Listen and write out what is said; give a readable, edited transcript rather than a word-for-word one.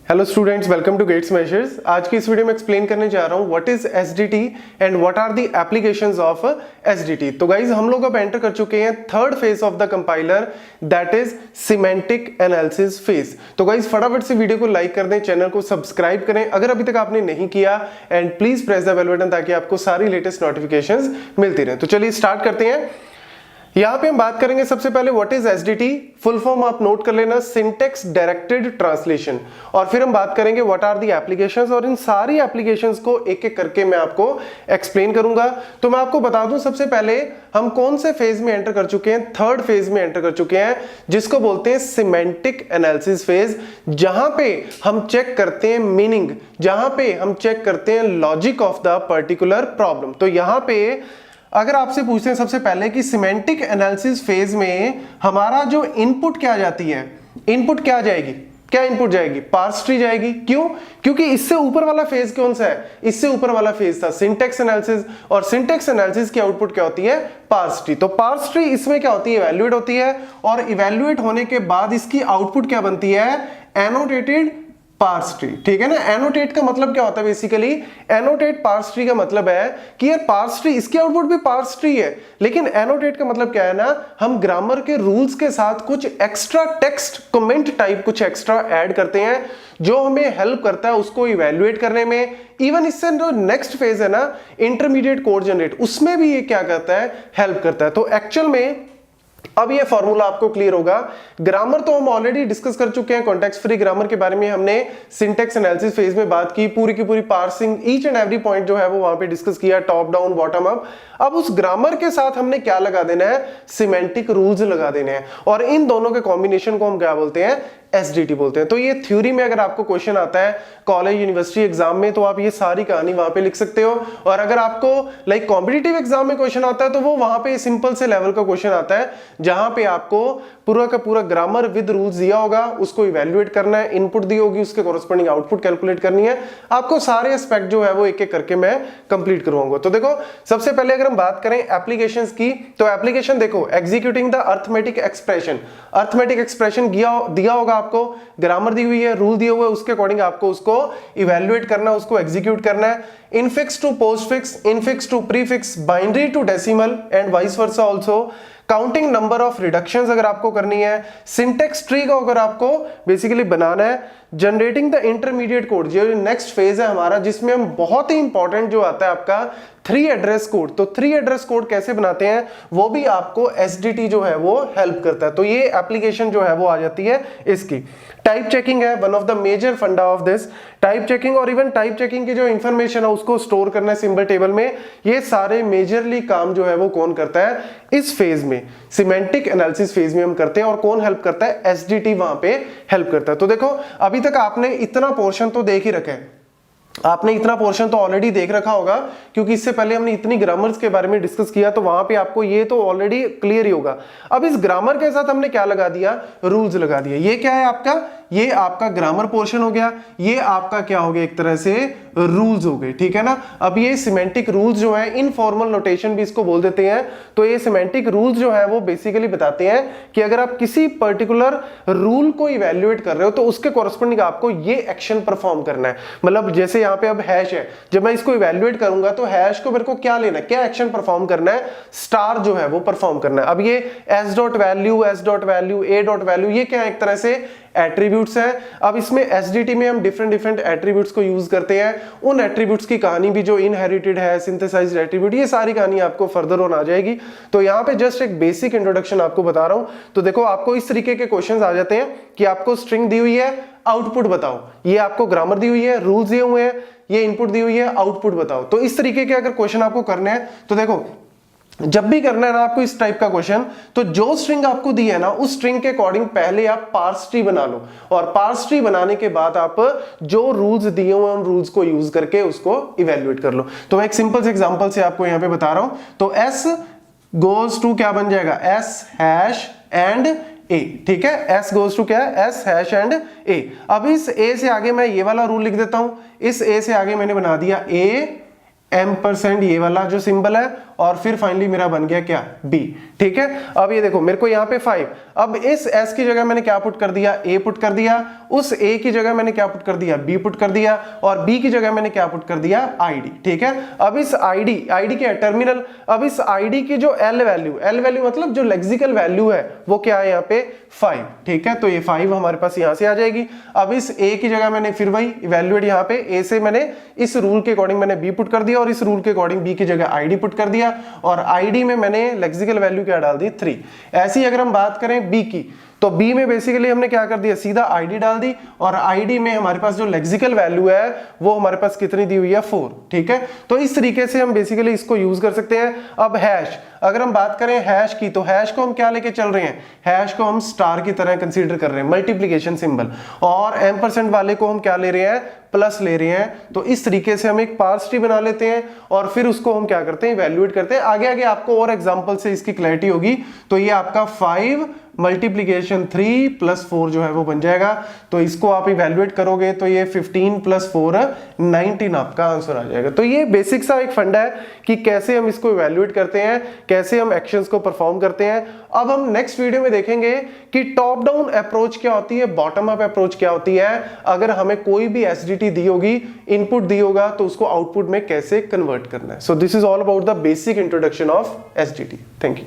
Hello students, welcome to Gate Smashers. आज की इस वीडियो में एक्सप्लेन करने जा रहा हूँ what is SDT and what are the applications of SDT. तो गाइज हम लोग अब एंटर कर चुके हैं third phase of the compiler, that is semantic analysis phase. तो गाइज फटाफट से वीडियो को लाइक कर दें, चैनल को सब्सक्राइब करें अगर अभी तक आपने नहीं किया, and please press the bell button ताकि आपको सारी लेटेस्ट नोटिफिकेशंस मिलती रहे। तो चलिए स्टार्ट करते हैं। यहां पे हम बात करेंगे सबसे पहले what is SDT. Full form आप नोट कर लेना, सिंटेक्स डायरेक्टेड ट्रांसलेशन। और फिर हम बात करेंगे व्हाट आर दी एप्लीकेशंस, और इन सारी एप्लीकेशंस को एक एक करके मैं आपको एक्सप्लेन करूंगा। तो मैं आपको बता दूं सबसे पहले हम कौन से फेज में एंटर कर चुके हैं। थर्ड फेज में एंटर कर चुके हैं जिसको बोलते हैं सिमेंटिक एनालिसिस फेज, जहां पे हम चेक करते हैं मीनिंग, जहां पे हम चेक करते हैं logic of the particular problem. तो यहां पे अगर आपसे पूछते हैं सबसे पहले कि सिमेंटिक एनालिसिस फेज में हमारा जो इनपुट क्या जाती है, इनपुट क्या जाएगी, क्या इनपुट जाएगी, पार्स ट्री जाएगी। क्यों? क्योंकि इससे ऊपर वाला फेज कौन सा है, इससे ऊपर वाला फेज था सिंटेक्स एनालिसिस, और सिंटेक्स एनालिसिस की आउटपुट क्या होती है, पार्स ट्री। तो पार्स ट्री इसमें क्या होती है, इवैल्यूएट होती है, और इवैल्यूएट होने के बाद इसकी आउटपुट क्या बनती है, एनोटेटेड पार्स ट्री। ठीक है ना। एनोटेट का मतलब क्या होता है, बेसिकली एनोटेट पार्स ट्री का मतलब है कि यार पार्स ट्री, इसकी आउटपुट भी पार्स ट्री है, लेकिन एनोटेट का मतलब क्या है ना, हम ग्रामर के रूल्स के साथ कुछ एक्स्ट्रा टेक्स्ट कमेंट टाइप कुछ एक्स्ट्रा ऐड करते हैं जो हमें हेल्प करता है उसको इवैल्यूएट करने में। इवन इससे जो नेक्स्ट फेज है ना, इंटरमीडिएट कोड जनरेट, उसमें भी ये क्या करता है, हेल्प करता है। तो एक्चुअल में अब ये फॉर्मूला आपको क्लियर होगा। ग्रामर तो हम ऑलरेडी डिस्कस कर चुके हैं, कॉन्टेक्स्ट फ्री ग्रामर के बारे में हमने सिंटेक्स एनालिसिस फेज में बात की, पूरी की पूरी parsing, each and every point जो है वो वहां पे डिस्कस किया, टॉप डाउन बॉटम अप। अब उस ग्रामर के साथ हमने क्या लगा देना है, सिमेंटिक रूल्स लगा देने हैं, और इन दोनों के कॉम्बिनेशन को हम क्या बोलते हैं, एसडीटी बोलते हैं। तो ये थ्योरी में अगर आपको क्वेश्चन आता है कॉलेज यूनिवर्सिटी एग्जाम में, तो आप ये सारी कहानी वहां पे लिख सकते हो। और अगर आपको लाइक कॉम्पिटिटिव एग्जाम में क्वेश्चन आता है तो वो वहां पे सिंपल से लेवल का क्वेश्चन आता है जहां पे आपको पूरा का पूरा ग्रामर विद रूल्स दिया होगा, उसको इवैल्यूएट करना है, इनपुट दी होगी, उसके कॉरस्पॉन्डिंग आउटपुट कैलकुलेट करनी है। आपको सारे एस्पेक्ट जो है वो एक एक करके मैं कंप्लीट करवाऊंगा। तो देखो सबसे पहले अगर हम बात करें एप्लीकेशंस की, तो एप्लीकेशन देखो, executing the arithmetic expression. Arithmetic expression दिया होगा आपको, ग्रामर दी हुई है, रूल दिए हुए, उसके अकॉर्डिंग आपको उसको इवैल्यूएट करना है, उसको एग्जीक्यूट करना है। Infix to postfix, infix to prefix, binary to decimal and vice versa also. Counting number of reductions अगर आपको करनी है, सिंटेक्स ट्री को अगर आपको बेसिकली बनाना है, जनरेटिंग द इंटरमीडिएट कोड, जो नेक्स्ट फेज है हमारा, जिसमें हम बहुत ही इंपॉर्टेंट जो आता है आपका 3 एड्रेस कोड। तो 3 एड्रेस कोड कैसे बनाते हैं वो भी आपको एसडीटी जो है वो हेल्प करता है। तो ये एप्लीकेशन जो है वो आ जाती है इसकी। टाइप चेकिंग है वन ऑफ द मेजर फंडा ऑफ दिस, टाइप चेकिंग, और इवन टाइप चेकिंग की जो इंफॉर्मेशन है उसको स्टोर करना है सिंबल टेबल में। ये सारे मेजरली काम जो है वो कौन करता है, इस फेज में, सिमेंटिक एनालिसिस फेज में हम करते हैं। और कौन हेल्प करता है, एसडीटी वहां पे हेल्प करता है। तो देखो अभी तक आपने इतना पोर्शन तो देख ही रखा है, आपने इतना पोर्शन तो ऑलरेडी देख रखा होगा, क्योंकि इससे पहले हमने इतनी ग्रामर्स के बारे में डिस्कस किया, तो वहां पे आपको ये तो ऑलरेडी क्लियर ही होगा। अब इस ग्रामर के साथ हमने क्या लगा दिया, रूल्स लगा दिया। ये क्या है आपका, ये आपका ग्रामर पोर्शन हो गया, ये आपका क्या हो गया, एक तरह से रूल्स हो गए। ठीक है ना। अब ये सिमेंटिक रूल्स जो है, इनफॉर्मल नोटेशन भी इसको बोल देते हैं। तो ये सिमेंटिक रूल्स जो है वो बेसिकली बताते हैं कि अगर आप किसी पर्टिकुलर रूल को इवैल्यूएट कर रहे हो तो उसके कॉरस्पॉन्डिंग आपको ये एक्शन परफॉर्म करना है। मतलब जैसे यहाँ पे अब हैश है, जब मैं इसको इवैल्यूएट करूंगा तो हैश को मेरे को क्या लेना है, क्या एक्शन परफॉर्म करना है, स्टार जो है वो परफॉर्म करना है। अब ये S dot value, S dot value, ए डॉट वैल्यू, ये क्या है, एक तरह से एट्रीब्यूट्स है। अब इसमें एसडीटी में हम डिफरेंट एट्रीब्यूट्स को यूज करते हैं। उन एट्रीब्यूट्स की कहानी भी जो इनहेरिटेड है, सिंथेसाइज्ड एट्रीब्यूट, ये सारी कहानी आपको फर्दर ऑन आ जाएगी। तो यहाँ पे जस्ट एक बेसिक इंट्रोडक्शन आपको बता रहा हूं। तो देखो आपको इस तरीके के क्वेश्चंस आ जाते हैं कि आपको स्ट्रिंग दी हुई है, आउटपुट बताओ। ये आपको ग्रामर दी हुई है, रूल्स दिए हुए हैं, ये इनपुट दी हुई है, आउटपुट बताओ। तो इस तरीके के अगर क्वेश्चन आपको करने हैं तो देखो जब भी करना है ना आपको इस टाइप का क्वेश्चन, तो जो स्ट्रिंग आपको दी है ना उस स्ट्रिंग के अकॉर्डिंग पहले आप पार्स ट्री बना लो, और पार्स ट्री बनाने के बाद आप जो रूल्स दिए हुए हैं उन रूल्स को यूज करके उसको इवैल्यूएट कर लो। तो मैं एक सिंपल से एग्जांपल से आपको यहां पे बता रहा हूं। तो s गोज टू क्या बन जाएगा, s हैश एंड a। ठीक है, s गोज टू क्या है, s हैश एंड a। अब इस a से आगे मैं ये वाला रूल लिख देता हूं, इस a से आगे मैंने बना दिया a एम%, ये वाला जो सिंबल है, और फिर फाइनली मेरा बन गया क्या, b। ठीक है, अब ये देखो मेरे को यहाँ पे 5, अब इस s की जगह मैंने क्या पुट कर दिया, a पुट कर दिया, उस a की जगह मैंने क्या पुट कर दिया, b पुट कर दिया, और b की जगह मैंने क्या पुट कर दिया, id। ठीक है, अब इस id क्या है, टर्मिनल, अब इस id की जो l वैल्यू मतलब जो लेक्सिकल वैल्यू है वो क्या है यहाँ पे 5। ठीक है, तो ये 5 हमारे पास यहाँ से आ जाएगी। अब इस a की जगह मैंने फिर वही इवैल्यूएट, यहाँ पे a से मैंने इस रूल के अकॉर्डिंग मैंने b पुट कर दिया, और इस रूल के अकॉर्डिंग b की जगह id पुट कर दिया, और id में मैंने लेक्सिकल वैल्यू क्या डाल दी, 3। ऐसे ही अगर हम बात करें b की, तो b में बेसिकली हमने क्या कर दिया, सीधा id डाल दी, और id में हमारे पास जो लेक्सिकल वैल्यू है वो हमारे पास कितनी दी हुई है, 4। ठीक है, तो इस तरीके से हम बेसिकली इसको यूज कर सकते हैं। अब हैश, अगर हम बात करें हैश की, तो हैश को हम क्या लेके चल रहे हैं, हैश को हम स्टार की तरह कंसीडर कर रहे हैं, मल्टीप्लिकेशन सिंबल, और एम्परसेंड वाले को हम क्या ले रहे हैं, प्लस ले रहे हैं। तो इस तरीके से हम एक पार्स ट्री बना लेते हैं, और फिर उसको हम क्या करते हैं, इवैल्यूएट करते हैं। आगे आगे आपको और एग्जांपल से इसकी क्लैरिटी होगी। तो ये आपका 5 मल्टीप्लीकेशन 3 प्लस 4 जो है वो बन जाएगा। तो इसको आप इवैल्यूएट करोगे तो ये 15 प्लस 4 19 आपका आंसर आ जाएगा। तो ये बेसिक सा एक फंडा है कि कैसे हम इसको इवैल्यूएट करते हैं, कैसे हम एक्शंस को परफॉर्म करते हैं। अब हम नेक्स्ट वीडियो में देखेंगे कि टॉप डाउन अप्रोच क्या होती है, बॉटम अप अप्रोच क्या होती है। अगर हमें कोई भी एसडीटी दी होगी, इनपुट दी होगा, तो उसको आउटपुट में कैसे कन्वर्ट करना है। So this is all about the basic introduction of SDT. Thank you.